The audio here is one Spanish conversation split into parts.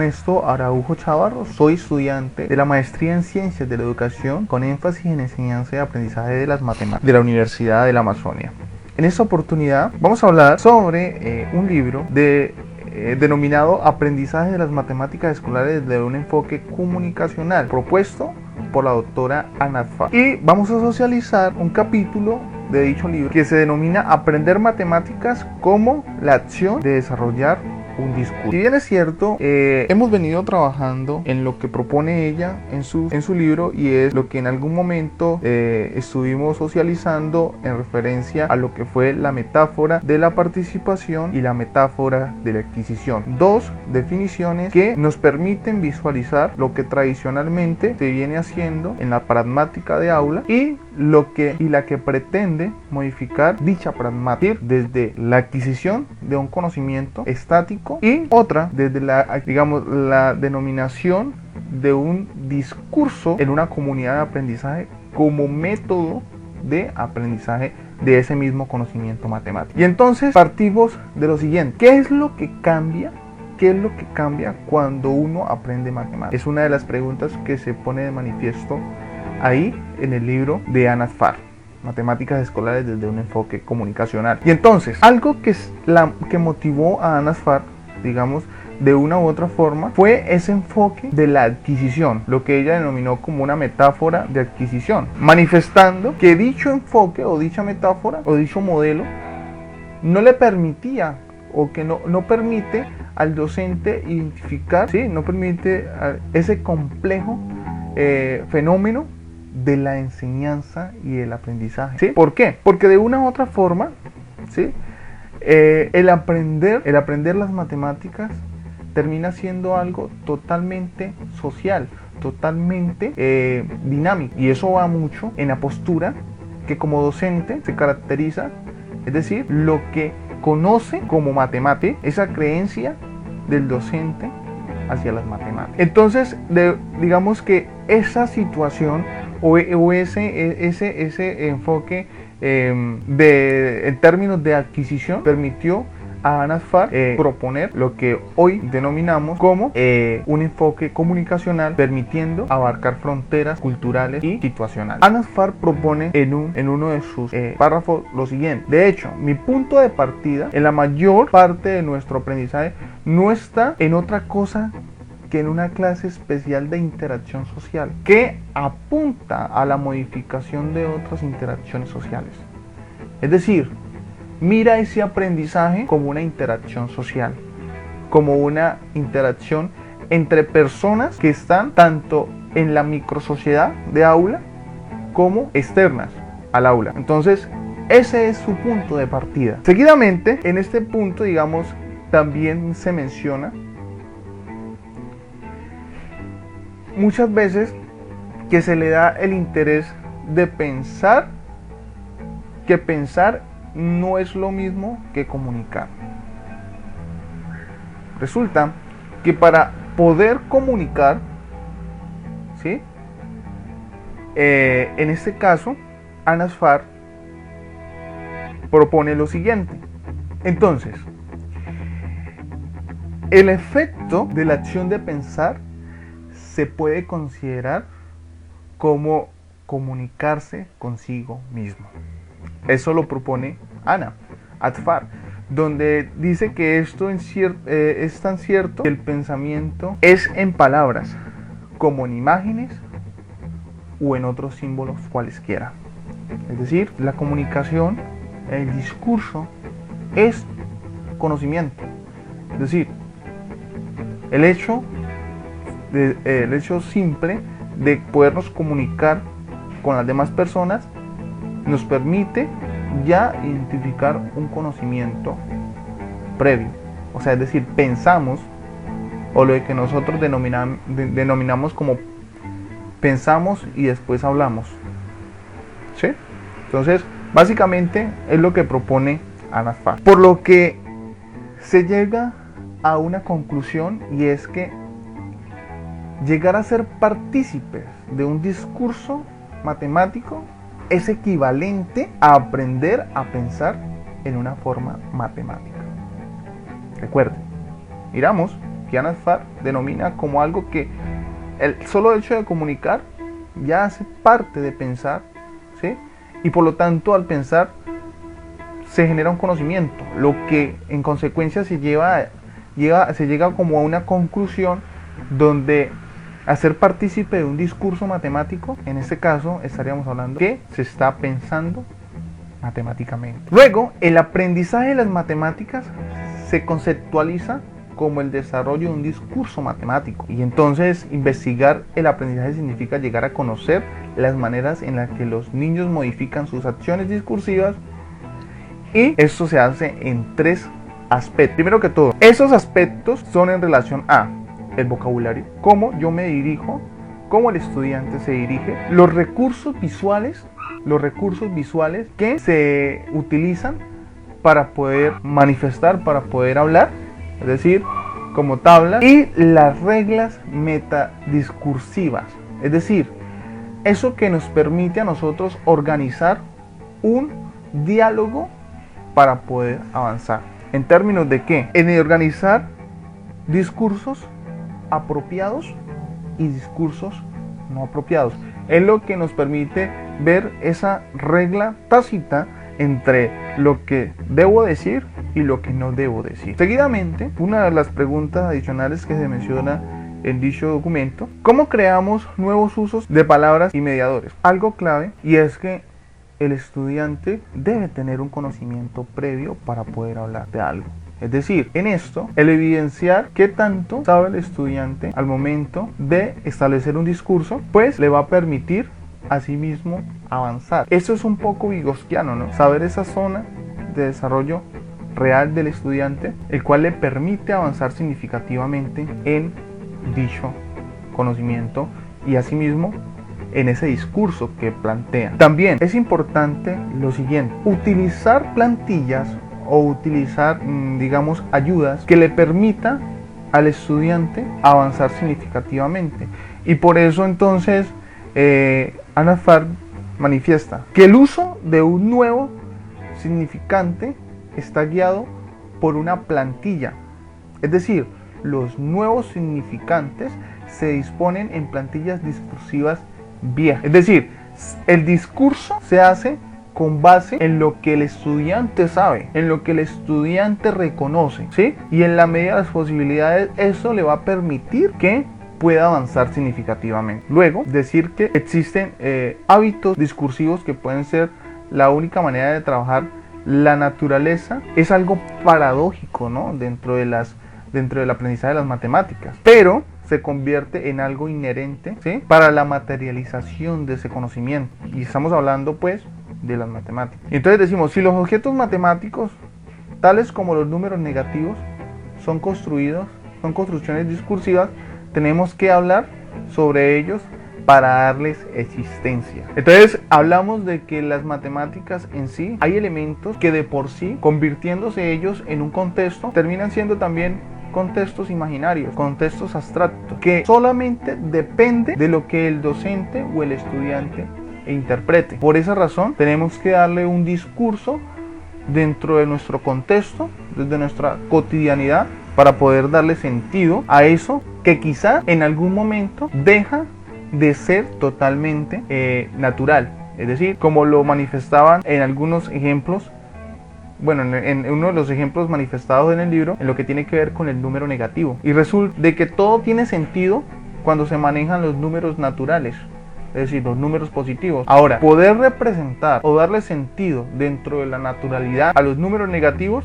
Ernesto Araujo Chavarro, soy estudiante de la maestría en Ciencias de la Educación con énfasis en enseñanza y aprendizaje de las matemáticas de la Universidad de la Amazonia. En esta oportunidad vamos a hablar sobre un libro denominado Aprendizaje de las matemáticas escolares desde un enfoque comunicacional, propuesto por la doctora Ana Atfar. Y vamos a socializar un capítulo de dicho libro que se denomina Aprender matemáticas como la acción de desarrollar un discurso. Si bien es cierto, hemos venido trabajando en lo que propone ella en su libro, y es lo que en algún momento estuvimos socializando en referencia a lo que fue la metáfora de la participación y la metáfora de la adquisición. Dos definiciones que nos permiten visualizar lo que tradicionalmente se viene haciendo en la pragmática de aula y la que pretende modificar dicha pragmática desde la adquisición de un conocimiento estático y otra desde la denominación de un discurso en una comunidad de aprendizaje como método de aprendizaje de ese mismo conocimiento matemático. Y entonces partimos de lo siguiente: ¿qué es lo que cambia? ¿Qué es lo que cambia cuando uno aprende matemáticas? Es una de las preguntas que se pone de manifiesto ahí en el libro de Ana Atfar, Matemáticas Escolares desde un enfoque comunicacional. Y entonces, algo que motivó a Ana Atfar, digamos, de una u otra forma, fue ese enfoque de la adquisición, lo que ella denominó como una metáfora de adquisición, manifestando que dicho enfoque o dicha metáfora o dicho modelo no le permitía o que no permite al docente identificar, ¿sí? No permite ese complejo fenómeno de la enseñanza y el aprendizaje. ¿Sí? ¿Por qué? Porque de una u otra forma, ¿sí? El aprender las matemáticas termina siendo algo totalmente social, totalmente dinámico, y eso va mucho en la postura que como docente se caracteriza, es decir, lo que conoce como matemática, esa creencia del docente hacia las matemáticas. Entonces, digamos que esa situación o ese enfoque en términos de adquisición permitió a Ana Atfar proponer lo que hoy denominamos como un enfoque comunicacional, permitiendo abarcar fronteras culturales y situacionales. Ana Atfar propone en uno de sus párrafos lo siguiente: de hecho, mi punto de partida en la mayor parte de nuestro aprendizaje no está en otra cosa que en una clase especial de interacción social que apunta a la modificación de otras interacciones sociales. Es decir, mira ese aprendizaje como una interacción social, como una interacción entre personas que están tanto en la microsociedad de aula como externas al aula. Entonces, ese es su punto de partida. Seguidamente, en este punto, digamos, también se menciona muchas veces que se le da el interés de pensar, que pensar no es lo mismo que comunicar. Resulta que para poder comunicar, ¿sí? En este caso, Ana Atfar propone lo siguiente. Entonces, el efecto de la acción de pensar se puede considerar como comunicarse consigo mismo. Eso lo propone Ana Atfar, donde dice que esto es tan cierto que el pensamiento es en palabras, como en imágenes o en otros símbolos cualesquiera. Es decir, la comunicación, el discurso, es conocimiento. Es decir, el hecho simple de podernos comunicar con las demás personas nos permite ya identificar un conocimiento previo. O sea, es decir, pensamos, o lo que nosotros denominamos como pensamos y después hablamos. ¿Sí? Entonces, básicamente es lo que propone Ana Atfar. Por lo que se llega a una conclusión, y es que llegar a ser partícipes de un discurso matemático es equivalente a aprender a pensar en una forma matemática. Recuerden, miramos que Anna Fahr denomina como algo que el solo hecho de comunicar ya hace parte de pensar, ¿sí? Y por lo tanto, al pensar se genera un conocimiento, lo que en consecuencia se llega como a una conclusión donde hacer partícipe de un discurso matemático, en este caso estaríamos hablando que se está pensando matemáticamente. Luego, el aprendizaje de las matemáticas se conceptualiza como el desarrollo de un discurso matemático. Y entonces investigar el aprendizaje significa llegar a conocer las maneras en las que los niños modifican sus acciones discursivas, y esto se hace en 3 aspectos. Primero que todo, esos aspectos son en relación a el vocabulario, cómo yo me dirijo, cómo el estudiante se dirige, los recursos visuales que se utilizan para poder manifestar, para poder hablar, es decir, como tablas, y las reglas metadiscursivas, es decir, eso que nos permite a nosotros organizar un diálogo para poder avanzar. ¿En términos de qué? En organizar discursos apropiados y discursos no apropiados. Es lo que nos permite ver esa regla tácita entre lo que debo decir y lo que no debo decir. Seguidamente, una de las preguntas adicionales que se menciona en dicho documento: ¿cómo creamos nuevos usos de palabras y mediadores? Algo clave, y es que el estudiante debe tener un conocimiento previo para poder hablar de algo. Es decir, en esto, el evidenciar qué tanto sabe el estudiante al momento de establecer un discurso, pues le va a permitir a sí mismo avanzar. Eso es un poco vygotsquiano, ¿no? Saber esa zona de desarrollo real del estudiante, el cual le permite avanzar significativamente en dicho conocimiento y asimismo en ese discurso que plantea. También es importante lo siguiente: utilizar plantillas o utilizar, digamos, ayudas que le permita al estudiante avanzar significativamente. Y por eso entonces Anna Fahr manifiesta que el uso de un nuevo significante está guiado por una plantilla. Es decir, los nuevos significantes se disponen en plantillas discursivas viejas. Es decir, el discurso se hace con base en lo que el estudiante sabe, en lo que el estudiante reconoce, ¿sí? Y en la medida de las posibilidades, eso le va a permitir que pueda avanzar significativamente. Luego, decir que existen hábitos discursivos que pueden ser la única manera de trabajar la naturaleza, es algo paradójico, ¿no? Dentro del aprendizaje de las matemáticas, pero se convierte en algo inherente, ¿sí?, para la materialización de ese conocimiento. Y estamos hablando pues de las matemáticas. Entonces decimos, si los objetos matemáticos, tales como los números negativos, son construcciones discursivas, tenemos que hablar sobre ellos para darles existencia. Entonces hablamos de que las matemáticas en sí, hay elementos que de por sí, convirtiéndose ellos en un contexto, terminan siendo también contextos imaginarios, contextos abstractos, que solamente depende de lo que el docente o el estudiante interprete. Por esa razón tenemos que darle un discurso dentro de nuestro contexto, desde nuestra cotidianidad, para poder darle sentido a eso que quizá en algún momento deja de ser totalmente natural. Es decir, como lo manifestaban en algunos ejemplos, bueno, en uno de los ejemplos manifestados en el libro, en lo que tiene que ver con el número negativo. Y resulta de que todo tiene sentido cuando se manejan los números naturales, es decir, los números positivos. Ahora, poder representar o darle sentido dentro de la naturalidad a los números negativos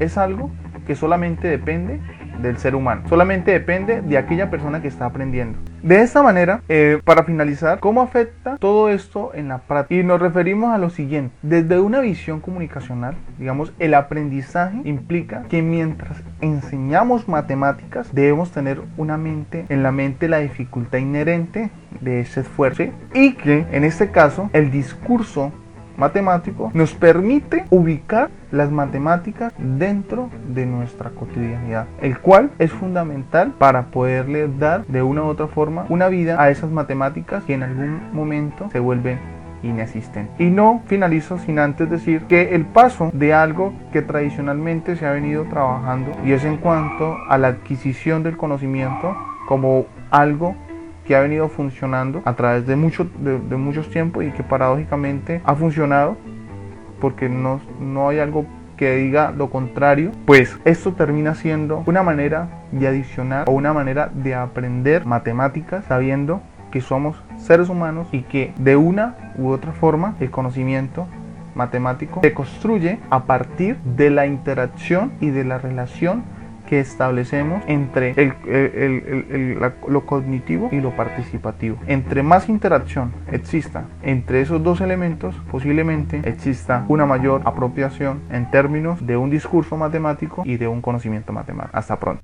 es algo que solamente depende del ser humano, solamente depende de aquella persona que está aprendiendo. De esta manera, para finalizar, ¿cómo afecta todo esto en la práctica? Y nos referimos a lo siguiente: desde una visión comunicacional, digamos, el aprendizaje implica que mientras enseñamos matemáticas debemos tener en la mente la dificultad inherente de ese esfuerzo, ¿sí? Y que en este caso el discurso matemático nos permite ubicar las matemáticas dentro de nuestra cotidianidad, el cual es fundamental para poderle dar de una u otra forma una vida a esas matemáticas que en algún momento se vuelven inexistente. Y no finalizo sin antes decir que el paso de algo que tradicionalmente se ha venido trabajando, y es en cuanto a la adquisición del conocimiento como algo que ha venido funcionando a través de muchos tiempos y que paradójicamente ha funcionado, porque no hay algo que diga lo contrario, pues esto termina siendo una manera de adicionar o una manera de aprender matemáticas sabiendo que somos seres humanos y que de una u otra forma el conocimiento matemático se construye a partir de la interacción y de la relación que establecemos entre lo cognitivo y lo participativo. Entre más interacción exista entre esos dos elementos, posiblemente exista una mayor apropiación en términos de un discurso matemático y de un conocimiento matemático. Hasta pronto.